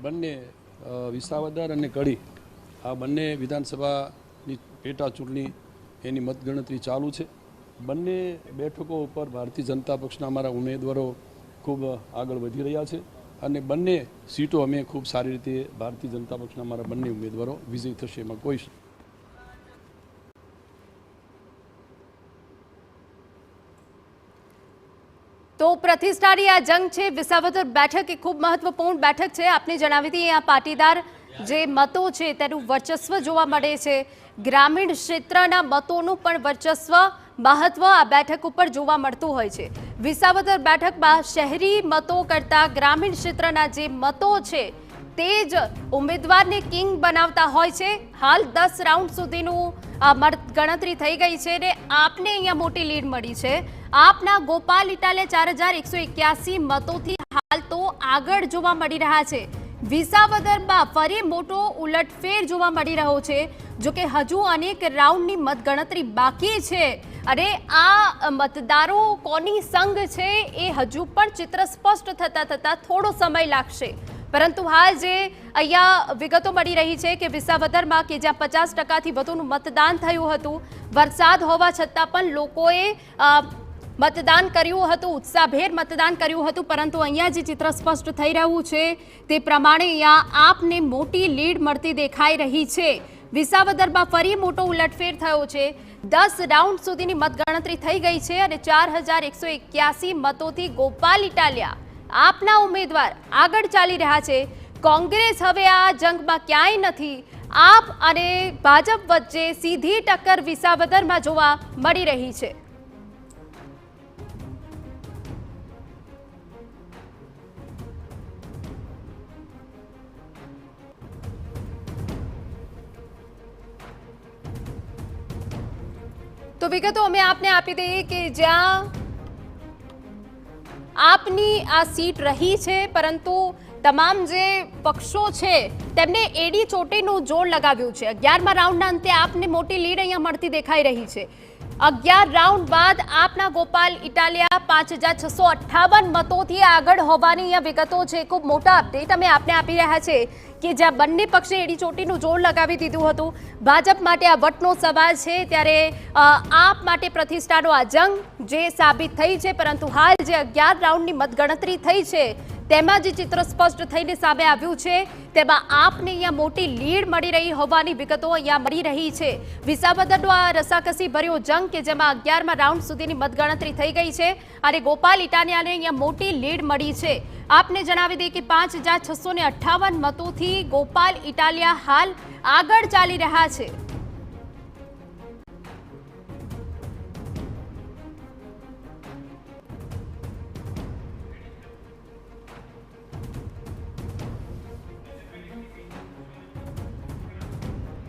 બંને વિસાવદર અને કડી આ બંને વિધાનસભાની પેટા ચૂંટણી એની મતગણતરી ચાલુ છે। બંને બેઠકો ઉપર ભારતીય જનતા પક્ષના અમારા ઉમેદવારો ખૂબ આગળ વધી રહ્યા છે અને બંને સીટો અમે ખૂબ સારી રીતે ભારતીય જનતા પક્ષના અમારા બંને ઉમેદવારો વિજયી થશે, એમાં કોઈ तो प्रतिष्ठानी आ जंग है। विसावदर बैठक एक खूब महत्वपूर्ण बैठक है। आपने जणावी थी आ पाटीदार जे मतो छे तेनुं वर्चस्व जोवा मळे छे। ग्रामीण क्षेत्रना मतोनुं पण वर्चस्व महत्व आ बैठक पर जोवा मळतुं होय छे। विसावदर बैठक में शहरी मतो करता ग्रामीण क्षेत्रना जे मतो छे तेज उम्मीदवार ने किंग बनावता होय छे। हाल 10 राउंड सुधीनुं गणतरी थई गई छे ने आपने अहींया मोटी लीड मळी छे। आपना गोपाल इटाले 4181 मतोथी हाल तो आगळ जोवा मळी रह्या छे। विसावदरमां फरी मोटो उलटफेर जोवा मळी रह्यो छे। जो के हजू अनेक राउंडनी मतगणतरी बाकी छे अरे आ मतदारो कोनी संग छे ए हजू पण चित्र स्पष्ट थता थता थोड़ो समय लागशे। परंतु हाल जे अहींया विगतो मळी रही छे के विसावदरमां के ज्यां 50% थी वधुनुं मतदान थयुं हतुं, वरसाद होवा छतां पण लोकोए मतदान कर्युं हतुं, उत्साहभेर मतदान कर्युं हतुं। परंतु अहींया जे चित्र स्पष्ट थई रह्युं छे ते प्रमाणे अहींया आपने मोटी लीड मळती देखाई रही छे। विसावदरमां फरी मोटो उलटफेर थयो छे। 10 राउंड सुधीनी मतगणतरी थई गई छे अने 4181 मतोथी गोपाल इटालिया आपना उम्मीदवार आगळ चाली रह्या छे। कांग्रेस हवे आ जंगमां क्यांय नथी। आप अने भाजप वच्चे सीधी टक्कर विसावदरमां जोवा मळी रही छे। तो विगतो अमे आपने आपी दीए के ज्यां आपनी आ सीट रही छे परंतु तमाम जे पक्षों छे तेमने एडी चोटीनुं जोर लगाव्युं छे। 11मा राउंडना अंते आपने मोटी लीड अहींया मळती देखाई रही छे। 11 राउंड बाद आपना गोपाल इटालिया 5658 मतोथी आगळ होवानी अहींया विगतो छे। खूब मोटा अपडेट अमे आपने आपी रह्या छे कि ज्यां बंने पक्षे एडी चोटीनुं जोर लगावी दीधुं हतुं। भाजप माटे आ वटनो सवाल छे त्यारे आप माटे प्रतिष्ठानो आ जंग जे साबित थई छे। परंतु हाल जे 11 राउंडनी मतगणतरी थई छे तेमां जे चित्र स्पष्ट थईने सामे आव्युं छे तेमां आपने अहींया मोटी लीड मळी रही होवानी विगतो अहींया मळी रही छे। विसावदरनो आ रसाकसी भर्यो जंग के जेमां 11मा राउंड सुधीनी मतगणतरी थई गई छे अने गोपाल इटालियाने अहींया मोटी लीड मळी छे। आपने जणावी दे कि 5658 मतोथी गोपाल इटालिया हाल आगळ चाली रह्या छे।